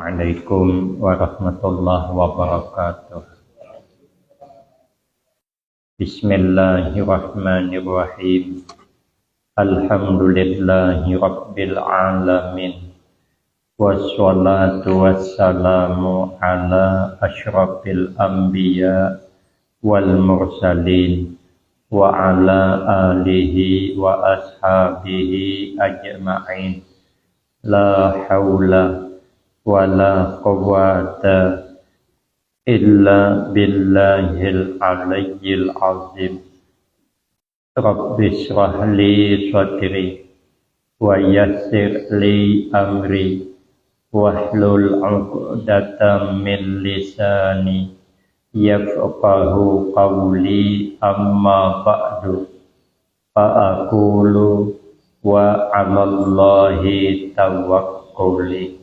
Assalamualaikum warahmatullahi wabarakatuh. Bismillahirrahmanirrahim. Alhamdulillahi rabbil alamin. Wassalatu wassalamu ala asyrafil anbiya wal mursalin wa ala alihi wa ashabihi ajma'in. La haula wala quwwata illa billahil aliyyil azim. Rabbi shrah li sadri wa yassir li amri wahlul 'uqdatam min lisani yafqahu qawli. Amma ba'du, fa aqulu wa 'alallahi tawakkuli.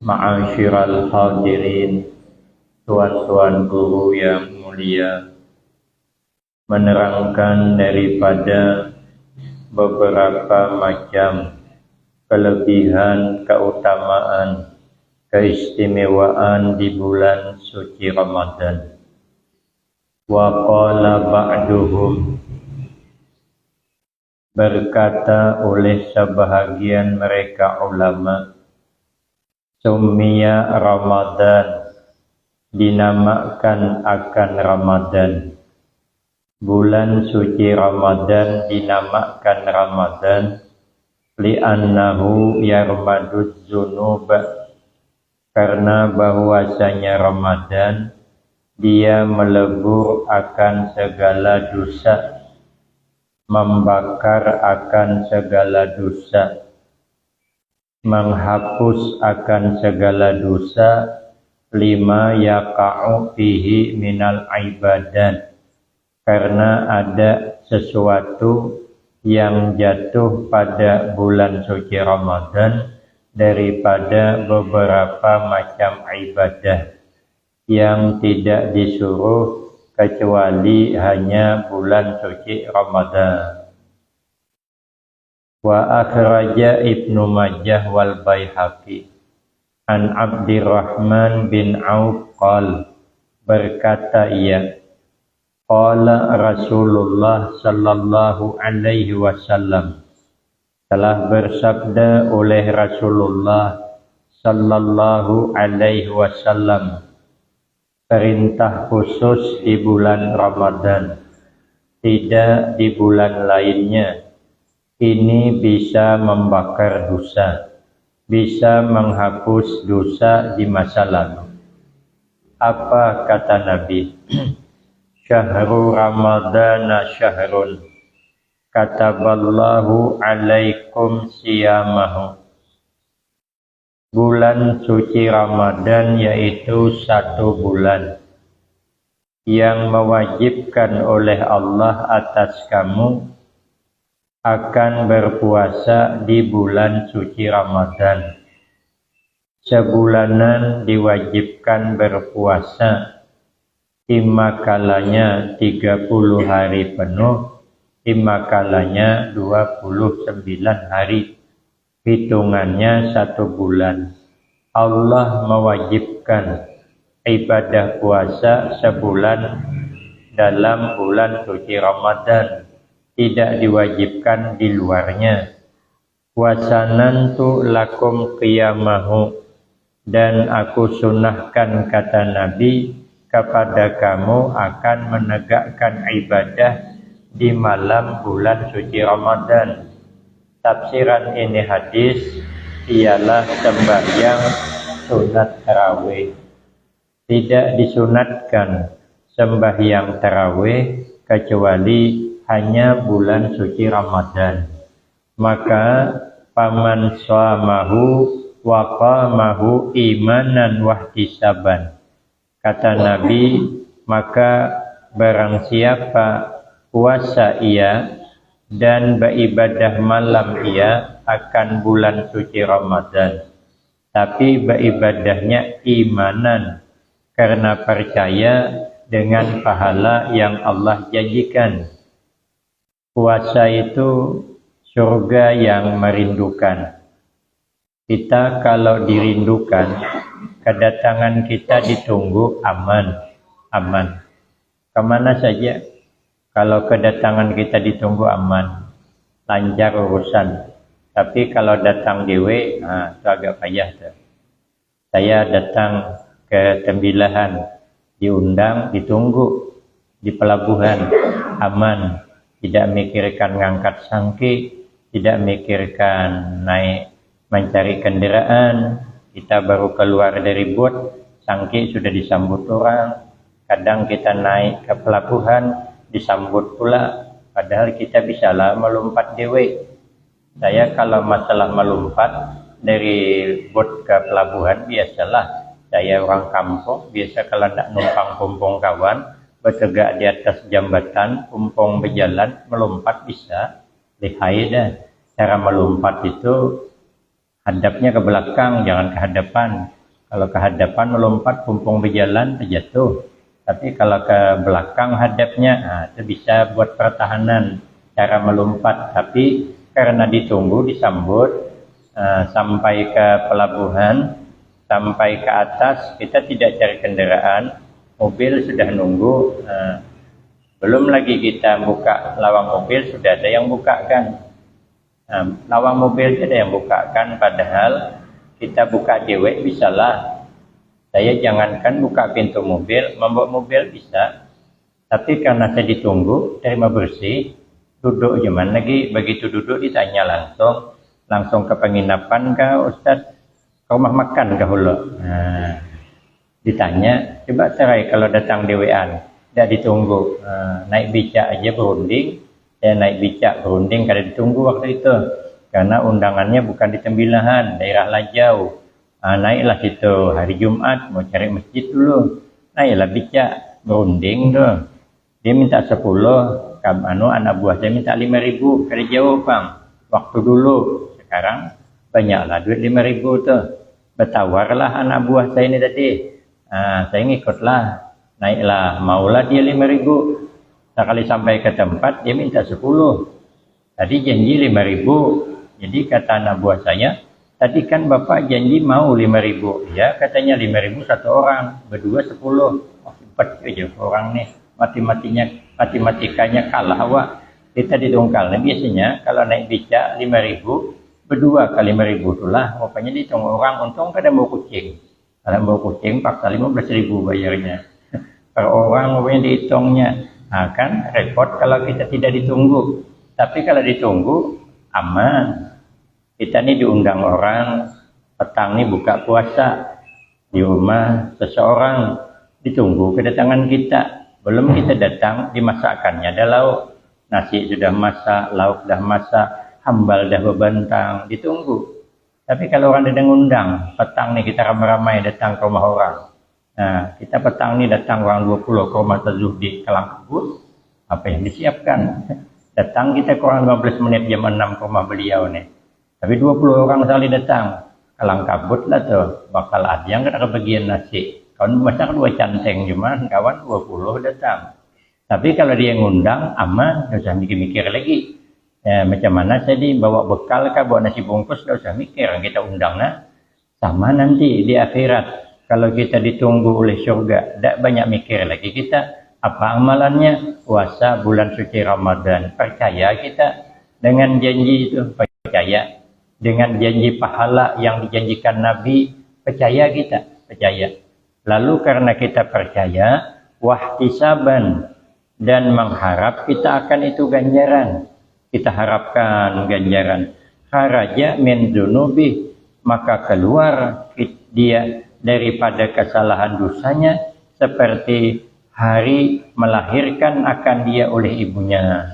Ma'asyiral hadirin, tuan-tuan guru yang mulia, menerangkan daripada beberapa macam kelebihan, keutamaan, keistimewaan di bulan suci Ramadan. Wa qala ba'duhum, berkata oleh sebahagian mereka ulama, Summiya Ramadan, dinamakan akan Ramadan. Bulan suci Ramadan dinamakan Ramadan li'annahu yarmaduz dzunub, karena bahwasanya Ramadan dia melebur akan segala dosa, membakar akan segala dosa, menghapus akan segala dosa, lima yaqa'u fihi minal ibadat, karena ada sesuatu yang jatuh pada bulan suci Ramadan daripada beberapa macam ibadah yang tidak disuruh kecuali hanya bulan suci Ramadan. Wa akhraja Ibnu Majah wal Baihaqi an Abdurrahman bin Auf qala, berkata ia, qala Rasulullah sallallahu alaihi wasallam, telah bersabda oleh Rasulullah sallallahu alaihi wasallam, perintah khusus di bulan Ramadan, tidak di bulan lainnya. Ini bisa membakar dosa, bisa menghapus dosa di masa lalu. Apa kata Nabi? Syahrul Ramadana syahrun kataballahu alaikum siyamahu. Bulan suci Ramadan yaitu satu bulan yang mewajibkan oleh Allah atas kamu akan berpuasa di bulan suci Ramadan. Sebulanan diwajibkan berpuasa, imma kalanya 30 hari penuh, imma kalanya 29 hari. Hitungannya satu bulan. Allah mewajibkan ibadah puasa sebulan dalam bulan suci Ramadan, tidak diwajibkan di luarnya. Wasanantu lakum qiyamahu, dan aku sunahkan, kata Nabi, kepada kamu akan menegakkan ibadah di malam bulan suci Ramadan. Tafsiran ini hadis ialah sembahyang sunat tarawih. Tidak disunatkan sembahyang tarawih kecuali hanya bulan suci Ramadan. Maka paman shamahu wa qamahu imanan wahtisaban, kata Nabi, maka barang siapa puasa ia dan beribadah malam ia akan bulan suci Ramadan, tapi beribadahnya imanan, karena percaya dengan pahala yang Allah janjikan. Puasa itu surga yang merindukan. Kita kalau dirindukan, kedatangan kita ditunggu aman. Kemana saja, kalau kedatangan kita ditunggu aman, lancar urusan. Tapi kalau datang dewe, itu agak payah tuh. Saya datang ke Tembilahan, diundang, ditunggu di pelabuhan, aman. Tidak mikirkan ngangkat sangki, tidak mikirkan naik mencari kendaraan. Kita baru keluar dari bot, sangki sudah disambut orang. Kadang kita naik ke pelabuhan, disambut pula, padahal kita bisalah melompat dewe. Saya kalau masalah melompat dari bot ke pelabuhan, biasalah. Saya orang kampung, biasa kalau nak numpang pompong kawan, bertegak di atas jambatan, pompong berjalan, melompat bisa. Lihai dah. Cara melompat itu, hadapnya ke belakang, jangan ke hadapan. Kalau ke hadapan melompat, pompong berjalan, terjatuh. Tapi kalau ke belakang hadapnya, itu bisa buat pertahanan cara melompat. Tapi karena ditunggu, disambut, sampai ke pelabuhan, sampai ke atas, kita tidak cari kendaraan, mobil sudah nunggu. Belum lagi kita buka lawang mobil, sudah ada yang buka kan. Lawang mobil ada yang bukakan, padahal kita buka dewek bisalah. Saya jangankan buka pintu mobil, membawa mobil bisa. Tapi karena saya ditunggu, terima bersih, duduk cuman lagi, begitu duduk ditanya langsung ke penginapan kah Ustaz, ke rumah makan kah hulu? Ditanya, coba cerai kalau datang dewean, tidak ditunggu, naik becak aja berunding. Saya naik becak berunding kada ditunggu waktu itu, karena undangannya bukan di Tembilahan, daerah Lajau. Naiklah situ hari Jumat, mau cari masjid dulu, naiklah becak berunding tuh. Dia minta 10, anak buah saya minta 5.000, kada jauh bang. Waktu dulu, sekarang banyaklah duit 5.000 tuh. Bertawarlah anak buah saya ini tadi, saya ngikutlah, naiklah, maulah dia 5.000. Sekali sampai ke tempat, dia minta 10. Tadi janji 5.000. Jadi kata anak buah saya, tadi kan bapak janji mau 5.000. Ya, katanya 5.000 satu orang, berdua 10. Cepat aja orang nih, matematikanya kalah wak. Kita didongkal. Nah, biasanya kalau naik becak 5.000, berdua kali 5.000 itulah. Rupanya dihitung orang, untung kada mau kucing. Kalau mau kucing, paksa 15.000 bayarnya. Per orang rupanya dihitungnya. Kan repot kalau kita tidak ditunggu. Tapi kalau ditunggu, aman. Kita ini diundang orang, petang ini buka puasa di rumah seseorang, ditunggu kedatangan kita. Belum kita datang, dimasakkannya ada lauk. Nasi sudah masak, lauk sudah masak, hambal dah bebantang, ditunggu. Tapi kalau orang sedang undang, petang nih kita ramai-ramai datang ke rumah orang. Nah, kita petang ini datang orang 20 ke rumah Tazuhdi Kalangkabut, apa yang disiapkan? Datang kita kurang 15 menit jam 6 ke rumah beliau nih. Tapi 20 orang sekali datang, Kalangkabut lah tuh, bakal ada yang kena kebagian nasi. Kawan masak 2 canteng, cuman kawan 20 datang. Tapi kalau dia ngundang, aman, gak usah mikir-mikir lagi. Macam mana saya bawa bekal kah, bawa nasi bungkus, gak usah mikir, kita undang nah. Sama nanti di akhirat. Kalau kita ditunggu oleh surga, tidak banyak mikir lagi kita. Apa amalannya? Puasa bulan suci Ramadan. Percaya kita dengan janji itu. Percaya. Dengan janji pahala yang dijanjikan Nabi. Percaya kita. Percaya. Lalu karena kita percaya, wahtisaban. Dan mengharap kita akan itu ganjaran. Kita harapkan ganjaran. Kharaja min dunubi. Maka keluar dia daripada kesalahan dosanya seperti hari melahirkan akan dia oleh ibunya.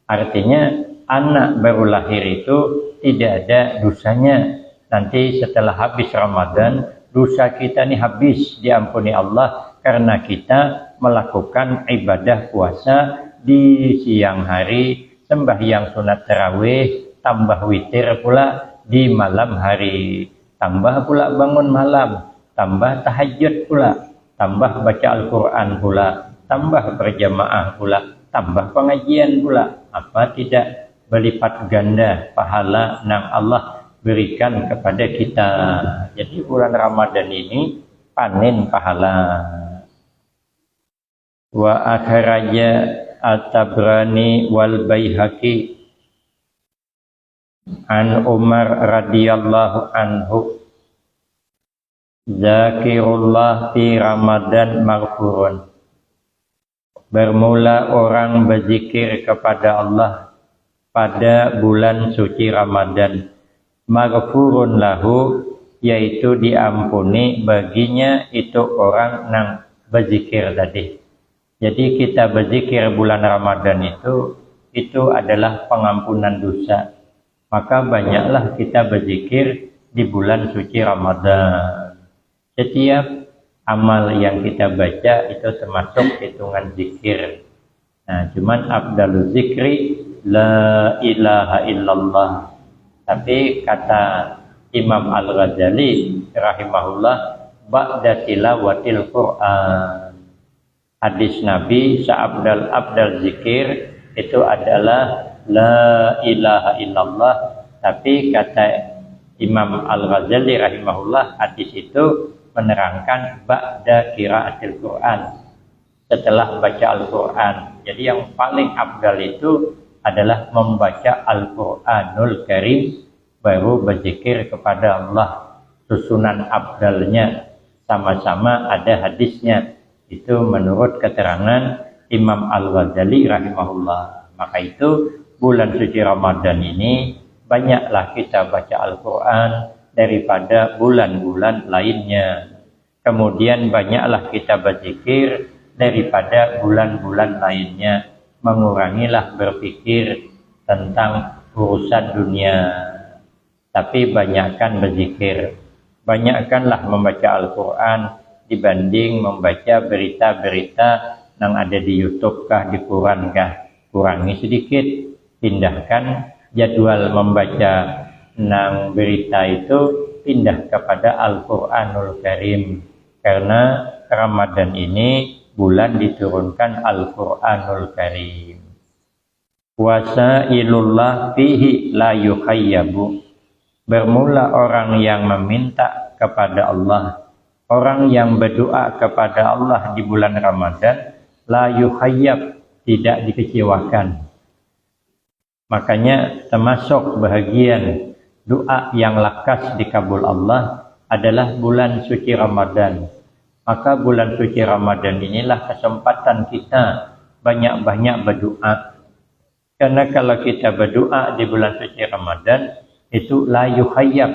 Artinya anak baru lahir itu tidak ada dosanya. Nanti setelah habis Ramadan, dosa kita ini habis diampuni Allah karena kita melakukan ibadah puasa di siang hari, sembahyang sunat tarawih, tambah witir pula di malam hari, tambah pula bangun malam, tambah tahajud pula, tambah baca Al-Quran pula, tambah berjamaah pula, tambah pengajian pula. Apa tidak berlipat ganda pahala nang Allah berikan kepada kita. Jadi bulan Ramadan ini panen pahala. Wa akhraja At-Tabrani wal Baihaqi an Umar radhiyallahu anhu, zakirullah fi Ramadan maghfurun. Bermula orang berzikir kepada Allah pada bulan suci Ramadan, maghfurun lahu, yaitu diampuni baginya itu orang yang berzikir tadi. Jadi kita berzikir bulan Ramadan itu adalah pengampunan dosa. Maka banyaklah kita berzikir di bulan suci Ramadan. Setiap amal yang kita baca itu termasuk hitungan zikir. Nah, cuman afdalul zikri la ilaha illallah. Tapi kata Imam Al-Ghazali rahimahullah, ba'da tilawatil Quran. Hadis Nabi seabdal zikir itu adalah la ilaha illallah. Tapi kata Imam Al-Ghazali rahimahullah, hadis itu menerangkan ba'da qiraatil Quran, setelah baca Al-Quran. Jadi yang paling abdal itu adalah membaca Al-Quranul Karim baru berzikir kepada Allah. Susunan abdalnya sama-sama ada hadisnya. Itu menurut keterangan Imam Al-Ghazali rahimahullah. Maka itu bulan suci Ramadan ini banyaklah kita baca Al-Quran daripada bulan-bulan lainnya. Kemudian banyaklah kita berzikir daripada bulan-bulan lainnya. Mengurangilah berpikir tentang urusan dunia, tapi banyakkan berzikir. Banyakkanlah membaca Al-Quran dibanding membaca berita-berita yang ada di YouTube kah, di Quran kah. Kurangi sedikit, pindahkan jadwal membaca nang berita itu, pindah kepada Al-Quranul Karim. Karena Ramadan ini bulan diturunkan Al-Quranul Karim. Wasailullah fihi la yukhayyabu. Bermula orang yang meminta kepada Allah, orang yang berdoa kepada Allah di bulan Ramadan, la yukhayyab, tidak dikecewakan. Makanya termasuk bahagian doa yang lekas dikabul Allah adalah bulan suci Ramadan. Maka bulan suci Ramadan inilah kesempatan kita banyak-banyak berdoa. Karena kalau kita berdoa di bulan suci Ramadan, itu la yukhayyab,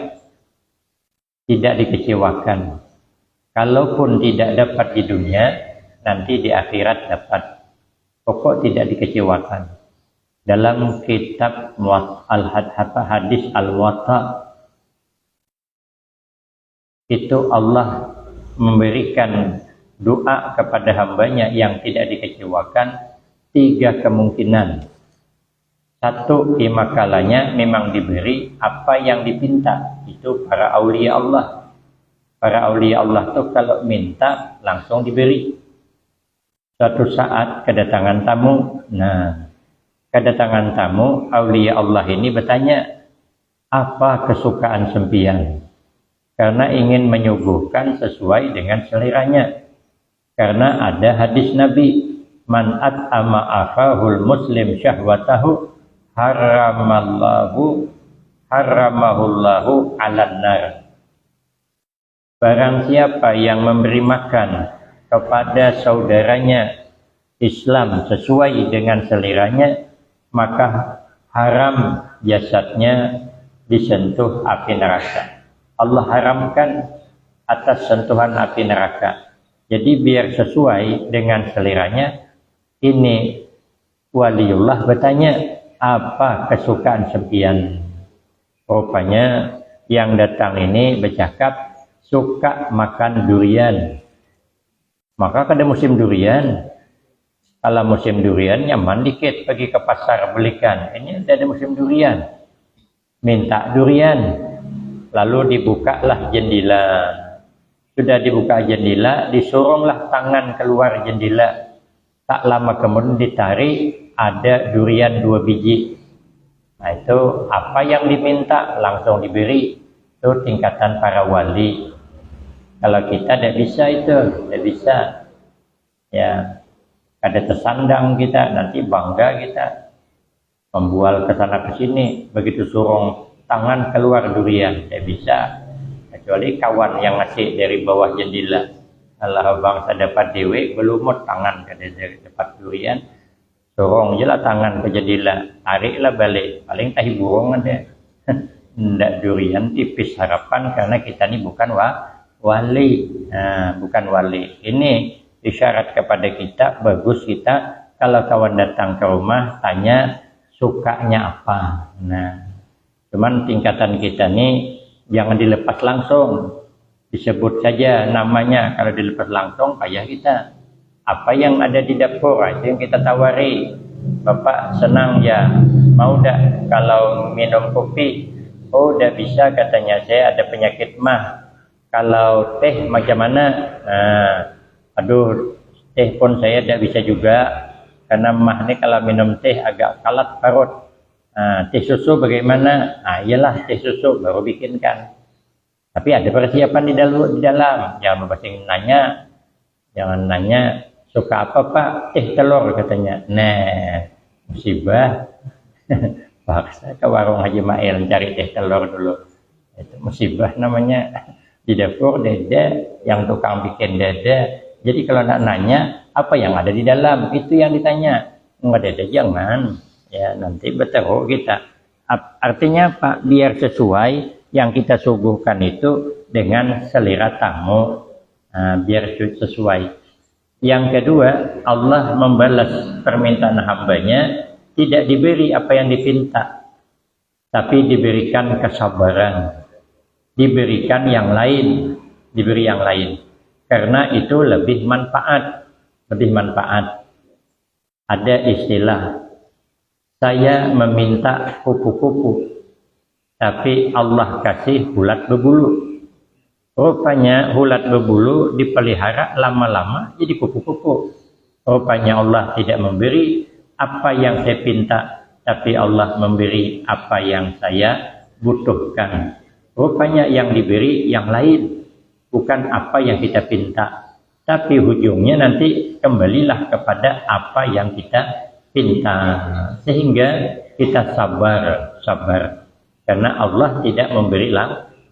tidak dikecewakan. Kalaupun tidak dapat di dunia, nanti di akhirat dapat. Pokok tidak dikecewakan. Dalam kitab hadis Al-Muwatta itu Allah memberikan doa kepada hambanya yang tidak dikecewakan 3 kemungkinan. 1, imakalanya memang diberi apa yang dipinta. Itu para aulia Allah. Para aulia Allah itu kalau minta langsung diberi. Suatu saat kedatangan tamu. Nah, kedatangan tamu, aulia Allah ini bertanya, apa kesukaan sempian? Karena ingin menyuguhkan sesuai dengan seleranya. Karena ada hadis Nabi, man at'ama akhahul muslim syahwatahu haramahullahu 'alan nar. Barang siapa yang memberi makan kepada saudaranya Islam sesuai dengan seleranya, maka haram jasadnya disentuh api neraka. Allah haramkan atas sentuhan api neraka. Jadi biar sesuai dengan seleranya. Ini waliullah bertanya, apa kesukaan sempian? Rupanya yang datang ini bercakap suka makan durian. Maka kada musim durian. Kalau musim durian nyaman dikit pergi ke pasar belikan. Ini ada musim durian. Minta durian. Lalu dibukalah jendela. Sudah dibuka jendela, disoronglah tangan keluar jendela. Tak lama kemudian ditarik, ada durian 2 biji. Nah itu apa yang diminta langsung diberi. Itu tingkatan para wali. Kalau kita tidak bisa itu, tidak bisa. Ya, ada tersandang kita, nanti bangga kita membual ke sana ke sini, begitu surung tangan keluar durian, tidak bisa. Kecuali kawan yang ngasih dari bawah jendela. Allah bangsa dapat dewe, belumut tangan ke dari tempat durian, surung je lah tangan ke jendela, tariklah balik, paling tahi burung ada. Ndak durian tipis harapan karena kita ini bukan wali. Nah, bukan wali. Ini isyarat kepada kita, bagus kita kalau kawan datang ke rumah tanya sukanya apa. Nah, cuman tingkatan kita nih jangan dilepas langsung. Disebut saja namanya, kalau dilepas langsung payah kita. Apa yang ada di dapur itu yang kita tawari. Bapak senang ya, mau dak kalau minum kopi? Oh, udah bisa katanya, saya ada penyakit mah. Kalau teh macam mana? Nah, aduh, teh pun saya tidak bisa juga karena mah ini kalau minum teh agak kalat parut. Nah, teh susu bagaimana? Nah, iyalah teh susu baru bikinkan. Tapi ada persiapan di dalam. Jangan basing nanya, jangan nanya suka apa Pak? Teh telur katanya. Nah, musibah. Paksa ke warung Haji Mail cari teh telur dulu. Itu musibah namanya. Di dapur dada, yang tukang bikin dada. Jadi kalau nak nanya apa yang ada di dalam, itu yang ditanya. Enggak dada jangan. Ya nanti berteruk kita. Artinya Pak, biar sesuai yang kita suguhkan itu dengan selera tamu. Nah, biar sesuai. Yang kedua, Allah membalas permintaan hambanya. Tidak diberi apa yang dipinta, tapi diberikan kesabaran, diberikan yang lain, diberi yang lain. Karena itu lebih manfaat, lebih manfaat. Ada istilah, saya meminta kupu-kupu, tapi Allah kasih ulat berbulu. Rupanya ulat berbulu dipelihara lama-lama jadi kupu-kupu. Rupanya Allah tidak memberi apa yang saya pinta, tapi Allah memberi apa yang saya butuhkan. Rupanya yang diberi yang lain, bukan apa yang kita pinta. Tapi ujungnya nanti kembalilah kepada apa yang kita pinta. Sehingga kita sabar. Karena Allah tidak memberi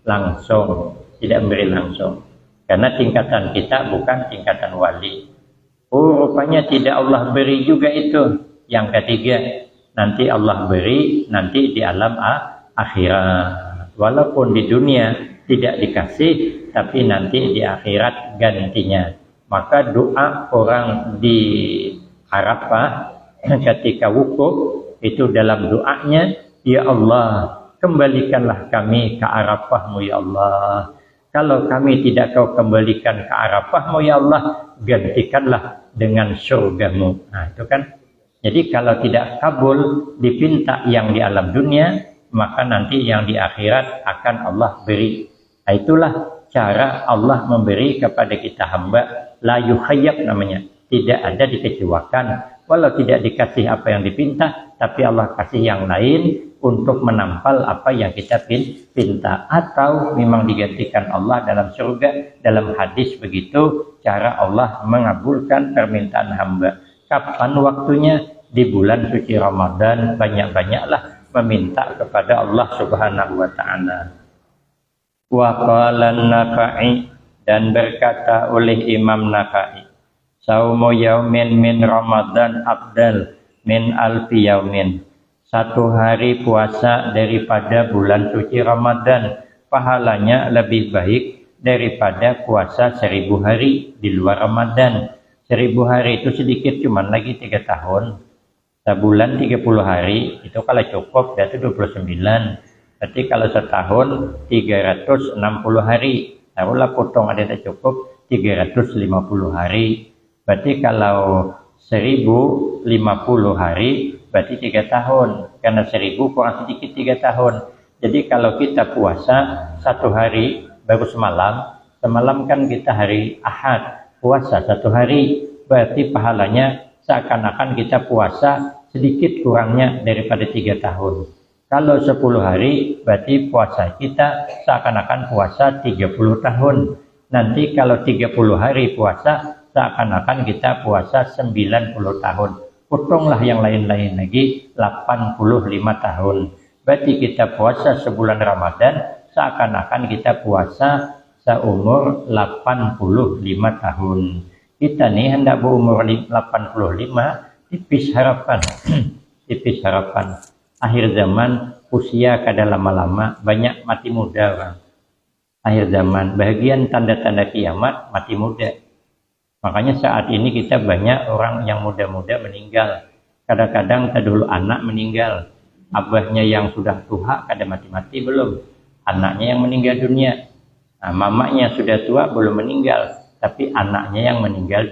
langsung. Tidak memberi langsung. Karena tingkatan kita bukan tingkatan wali. Oh, rupanya tidak Allah beri juga itu. Yang ketiga, nanti Allah beri nanti di alam akhirat. Walaupun di dunia tidak dikasih, tapi nanti di akhirat gantinya. Maka doa orang di Arafah ketika wukuf itu dalam doanya, ya Allah, kembalikanlah kami ke Arafahmu ya Allah. Kalau kami tidak kau kembalikan ke Arafahmu ya Allah, gantikanlah dengan surgamu. Nah itu kan. Jadi kalau tidak kabul dipinta yang di alam dunia, maka nanti yang di akhirat akan Allah beri. Nah, itulah cara Allah memberi kepada kita hamba. La yukhayyab namanya. Tidak ada dikecewakan. Walau tidak dikasih apa yang dipinta, tapi Allah kasih yang lain untuk menampal apa yang kita pinta. Atau memang digantikan Allah dalam surga. Dalam hadis begitu cara Allah mengabulkan permintaan hamba. Kapan waktunya? Di bulan suci Ramadan banyak-banyaklah meminta kepada Allah Subhanahu wa taala. Wa qala an-Nakhai, dan berkata oleh Imam Nakhai, saumu yaumin min Ramadan afdal min alfi yaumin. Satu hari puasa daripada bulan suci Ramadan pahalanya lebih baik daripada puasa 1000 hari di luar Ramadan. 1000 hari itu sedikit, cuman lagi 3 tahun. Sebulan 30 hari, itu kalau cukup berarti 29. Berarti kalau setahun 360 hari. Taruhlah potong ada yang cukup 350 hari. Berarti kalau 1050 hari, berarti 3 tahun. Karena 1000 kurang sedikit 3 tahun. Jadi kalau kita puasa 1 hari, baru semalam kan kita hari Ahad. Puasa 1 hari, berarti pahalanya seakan-akan kita puasa sedikit kurangnya daripada 3 tahun. Kalau 10 hari berarti puasa kita seakan-akan puasa 30 tahun. Nanti kalau 30 hari puasa seakan-akan kita puasa 90 tahun. Potonglah yang lain-lain lagi 85 tahun. Berarti kita puasa sebulan Ramadan seakan-akan kita puasa seumur 85 tahun. Kita nih hendak berumur 85, tipis harapan. Tipis harapan. Akhir zaman usia kada lama-lama, banyak mati muda orang. Akhir zaman, bagian tanda-tanda kiamat mati muda. Makanya saat ini kita banyak orang yang muda-muda meninggal. Kadang-kadang dulu anak meninggal. Abahnya yang sudah tua kada mati-mati belum. Anaknya yang meninggal dunia. Nah, mamanya sudah tua belum meninggal. Tapi anaknya yang meninggal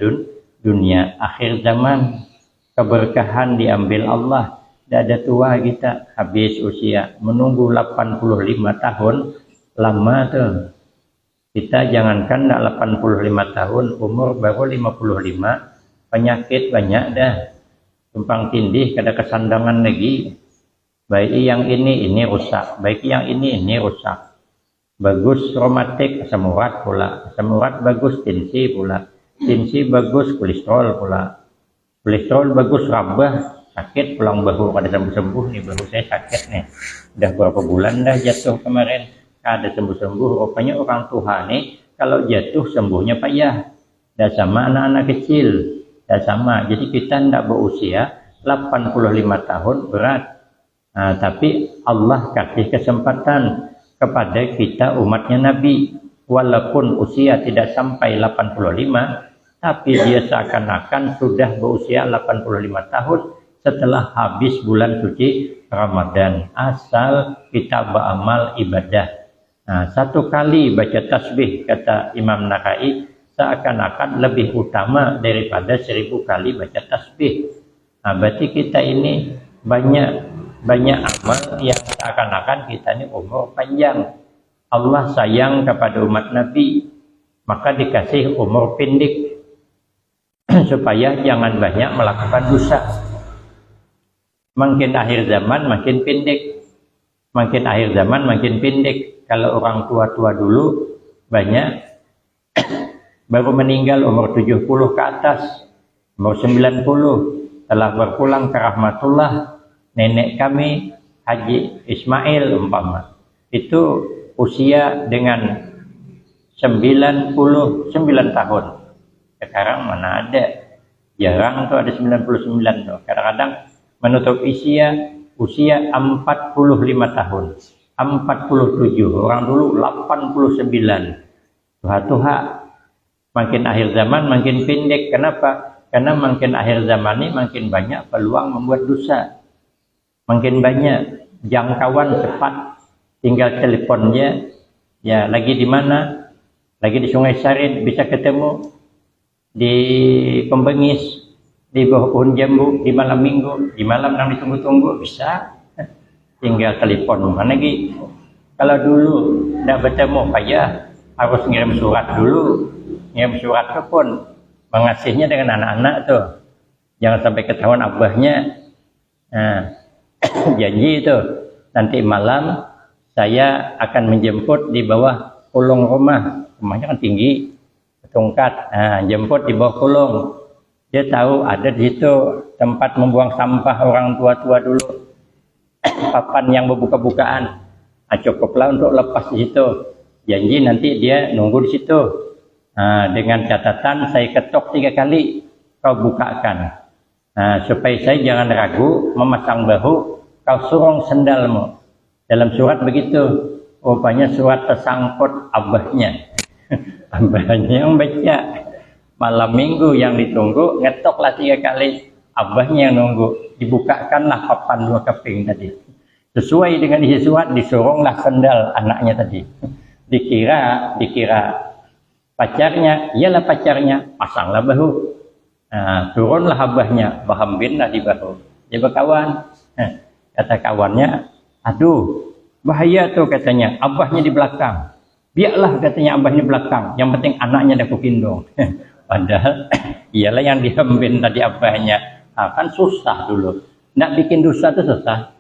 dunia. Akhir zaman, keberkahan diambil Allah. Tidak ada tua kita, habis usia. Menunggu 85 tahun, lama tuh. Kita jangankan 85 tahun, umur baru 55, penyakit banyak dah. Tumpang tindih, kada kesandangan lagi. Baik yang ini rusak. Baik yang ini rusak. Bagus reumatik, asam urat pula. Asam urat bagus tensi pula. Tensi bagus kolesterol pula. Kolesterol bagus rabah. Sakit pulang bahu, kada sembuh-sembuh nih, baru saya sakit nih. Udah berapa bulan dah jatuh kemarin. Kada sembuh-sembuh. Rupanya orang tua nih, kalau jatuh sembuhnya payah. Dah sama anak-anak kecil. Dah sama. Jadi kita tidak berusia 85 tahun berat. Nah, tapi Allah kasih kesempatan kepada kita umatnya Nabi. Walaupun usia tidak sampai 85, tapi dia seakan-akan sudah berusia 85 tahun setelah habis bulan suci Ramadan. Asal kita beramal ibadah. Nah, satu kali baca tasbih, kata Imam Nakhai, seakan-akan lebih utama daripada 1000 kali baca tasbih. Nah, berarti kita ini banyak amal yang seakan-akan kita ini umur panjang. Allah sayang kepada umat Nabi, maka dikasih umur pendek supaya jangan banyak melakukan dosa. Makin akhir zaman makin pendek. Makin akhir zaman makin pendek. Kalau orang tua-tua dulu banyak baru meninggal umur 70 ke atas, umur 90 telah berpulang ke rahmatullah. Nenek kami Haji Ismail umpama itu usia dengan 99 tahun. Sekarang mana ada, jarang tuh ada 99 tuh. Kadang-kadang menutup usia 45 tahun, 47, orang dulu 89. Tuha-tuha, makin akhir zaman makin pendek. Kenapa? Karena makin akhir zaman ini makin banyak peluang membuat dosa. Makin banyak jangkauan cepat, tinggal teleponnya, ya lagi di mana? Lagi di Sungai Sarit bisa ketemu, di Pembengis, di bawah pohon jambu, di malam minggu, di malam yang ditunggu-tunggu bisa, tinggal telepon. Mana lagi? Kalau dulu tidak bertemu payah, harus ngirim surat dulu. Ngirim surat ke pun mengasihnya dengan anak-anak tuh, jangan sampai ketahuan abahnya. Nah, janji itu nanti malam saya akan menjemput di bawah kolong rumahnya kan tinggi, tongkat. Nah, jemput di bawah kolong. Dia tahu ada di situ tempat membuang sampah orang tua-tua dulu, papan yang berbuka-bukaan. Nah, cukuplah untuk lepas di situ. Janji nanti dia nunggu di situ. Nah, dengan catatan saya ketok 3 kali, kau bukakan. Nah, supaya saya jangan ragu memasang bahu, kau surung sendalmu. Dalam surat begitu. Rupanya surat tersangkut abahnya. Abahnya yang baca. Malam minggu yang ditunggu, ngetoklah 3 kali. Abahnya yang nunggu. Dibukakanlah papan 2 keping tadi. Sesuai dengan isi surat, disurunglah sendal anaknya tadi. Dikira pacarnya, iyalah pacarnya, pasanglah bahu. Nah, turunlah abahnya, bahambinlah di bahu. Dia berkawan. Kata kawannya, aduh, bahaya tuh katanya, abahnya di belakang. Biarlah katanya abahnya di belakang, yang penting anaknya dah kukindong. Padahal iyalah yang dihembin tadi abahnya. Nah, kan susah dulu. Nak bikin dosa itu susah.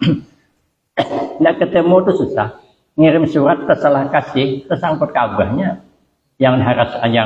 Nggak ketemu tuh susah. Ngirim surat tersalah kasih, tersangkut Ka'bahnya. Yang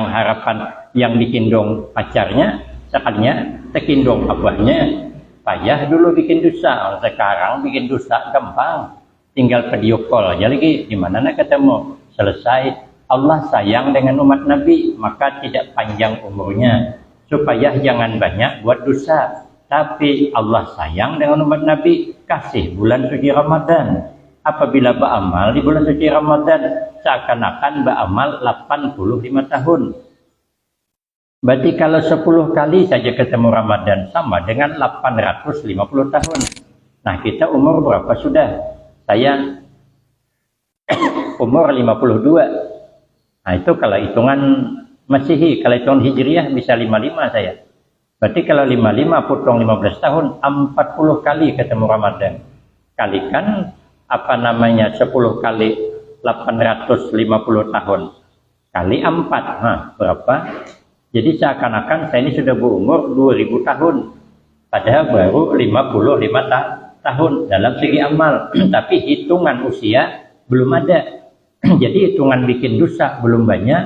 harapan yang dikindong pacarnya, sekalinya tekindong abahnya. Payah dulu bikin dosa, sekarang bikin dosa gampang. Tinggal video call aja lagi, gimana nak ketemu? Selesai. Allah sayang dengan umat Nabi, maka tidak panjang umurnya. Supaya jangan banyak buat dosa. Tapi Allah sayang dengan umat Nabi, kasih bulan suci Ramadan. Apabila beramal di bulan suci Ramadan, seakan-akan beramal 85 tahun. Berarti kalau 10 kali saja ketemu Ramadan, sama dengan 850 tahun. Nah, kita umur berapa sudah? Saya umur 52. Nah, itu kalau hitungan Masehi, kalau hitungan Hijriah bisa 55 saya. Berarti kalau 55 potong 15 tahun, 40 kali ketemu Ramadan. Kalikan 10 kali 850 tahun. Kali 4, nah, berapa? Jadi seakan-akan saya ini sudah berumur 2000 tahun. Padahal baru 55 tahun dalam segi amal. Tapi hitungan usia belum ada. Jadi hitungan bikin dosa belum banyak.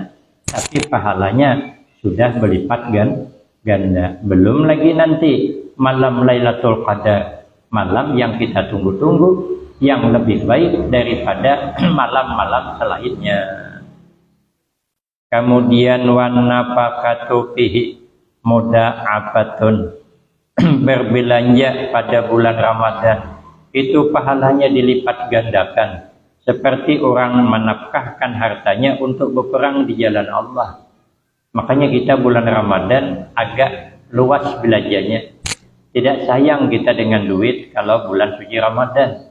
Tapi pahalanya sudah berlipat ganda. Belum lagi nanti malam Lailatul Qadar, malam yang kita tunggu-tunggu, yang lebih baik daripada malam-malam selainnya. Kemudian wanapakatu fihi muda'afatun, berbelanja pada bulan Ramadan itu pahalanya dilipat gandakan, seperti orang menafkahkan hartanya untuk berperang di jalan Allah. Makanya kita bulan Ramadan agak luas belanjanya. Tidak sayang kita dengan duit kalau bulan suci Ramadan.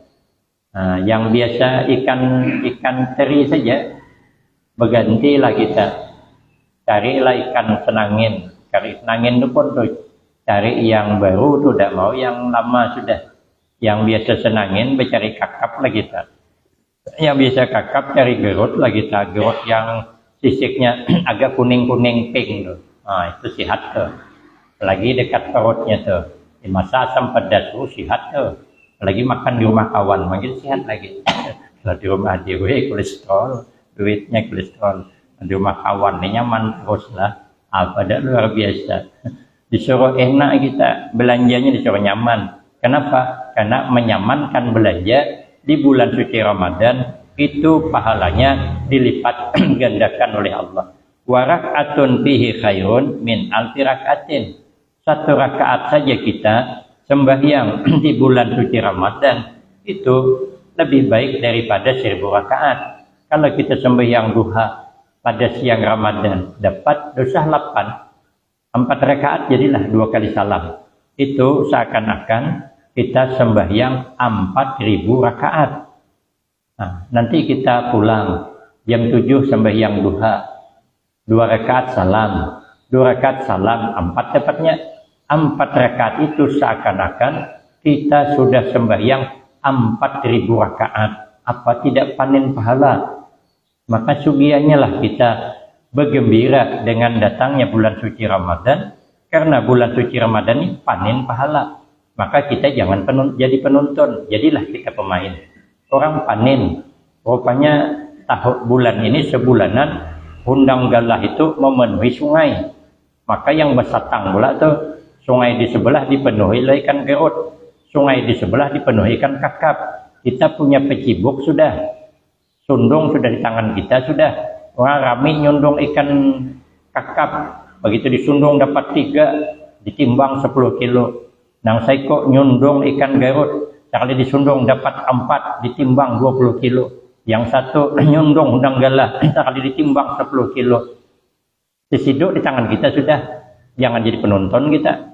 Nah, yang biasa ikan teri saja, bergantilah kita. Carilah ikan senangin. Cari senangin itu pun tuh, cari yang baru tuh, tidak mau yang lama sudah. Yang biasa senangin, mencari kakap lah kita. Yang biasa kakap, cari gerut lah kita. Gerut yang sisiknya agak kuning-kuning pink tuh. Nah, itu sihat tuh. Lagi dekat perutnya tuh. Dimasak asam pedas tuh, sihat tuh. Lagi makan di rumah kawan, makin sehat lagi. Kalau di rumah dewe kolesterol, duitnya kolesterol. Di rumah kawan ini nyaman terus lah. Apa dah luar biasa. Disuruh enak kita, belanjanya disuruh nyaman. Kenapa? Karena menyamankan belanja di bulan suci Ramadan itu pahalanya dilipat gandakan oleh Allah. Warak'atun fihi khairun min alfi rak'atin. 1 rakaat saja kita sembahyang di bulan suci Ramadan itu lebih baik daripada 1000 rakaat. Kalau kita sembahyang duha pada siang Ramadan dapat dosa 8, 4 rakaat jadilah 2 kali salam. Itu seakan-akan kita sembahyang 4000 rakaat. Nah, nanti kita pulang jam 7 sembahyang duha, 2 rakaat salam, 2 rakaat salam, 4 tepatnya. 4 rakaat itu seakan-akan kita sudah sembahyang 4000 rakaat. Apa tidak panen pahala? Maka sugiannya lah kita bergembira dengan datangnya bulan suci Ramadan, karena bulan suci Ramadan ini panen pahala. Maka kita jangan jadi penonton, jadilah kita pemain. Orang panen, rupanya bulan ini sebulanan undang galah itu memenuhi sungai. Maka yang bersatang pula tuh, sungai di sebelah dipenuhi oleh ikan gerut, sungai di sebelah dipenuhi ikan kakap. Kita punya pecibuk sudah, sundung sudah di tangan kita sudah. Orang rame nyundung ikan kakap, begitu disundung dapat 3, ditimbang 10 kilo. Nang saya kok nyundung ikan garut, sekali disundung dapat 4, ditimbang 20 kilo. Yang satu nyundung undang galah, sekali ditimbang 10 kilo. Disiduk di tangan kita sudah. Jangan jadi penonton kita.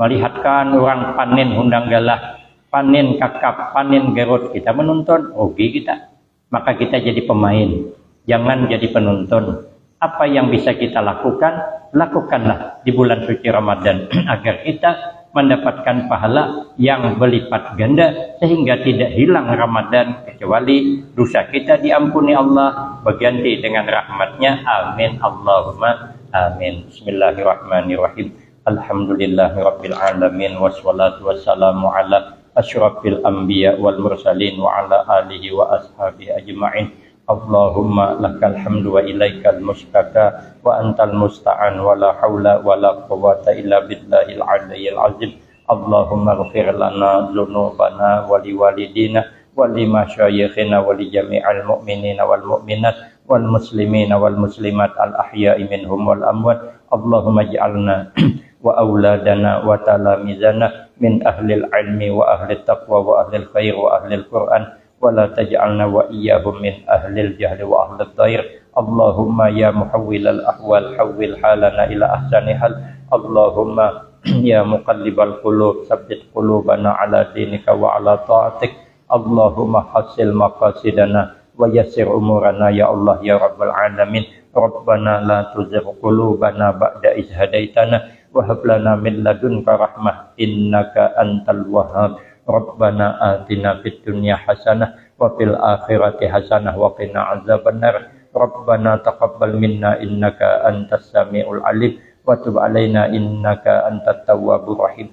Melihatkan orang panen undang galah, panen kakap, panen garut, kita menonton, rugi kita. Maka kita jadi pemain. Jangan jadi penonton. Apa yang bisa kita lakukan, lakukanlah di bulan suci Ramadan agar kita mendapatkan pahala yang berlipat ganda sehingga tidak hilang Ramadan, kecuali dosa kita diampuni Allah berganti dengan rahmatnya. Amin Allahumma amin. Bismillahirrahmanirrahim. Alhamdulillahirabbil alamin wassalatu wassalamu ala asyrafil anbiya wal mursalin wa ala alihi wa ashabihi ajma'in. Allahumma lakal hamdu wa ilaikal mustaka wa antal musta'an wa la hawla wa la quwwata illa billahil aliyyil azim. Allahumma ighfir lana dzunubana wa liwalidina wa limasyayikhina wa li jami'il mu'minina wal mu'minat wal muslimina wal muslimat al ahya'i minhum wal amwat. Allahumma ij'alna wa auladana wa talamizana min ahlil ilmi wa ahlil taqwa wa ahlil khair wa ahlil Qur'an wa la taj'alna wa iyyahum min ahlil jahli wa ahlil dhair. Allahumma ya muhawwilal ahwal hawwil halana ila ahsani hal. Allahumma ya muqallibal qulub tsabbit qulubana ala dinika wa ala ta'atik. Allahumma hasil maqasidana wa yassir umurana ya Allah ya rabbal alamin. Rabbana la tuzigh qulubana ba'da idh hadaitana wa hab lana min ladunka rahmah innaka antal wahhab. Rabbana atina fid dunya hasanah wa fil akhirati hasanah wa qina azabannar. Rabbana taqabbal minna innaka antas samiul alim wa tub alaina innaka antat tawwabur rahim.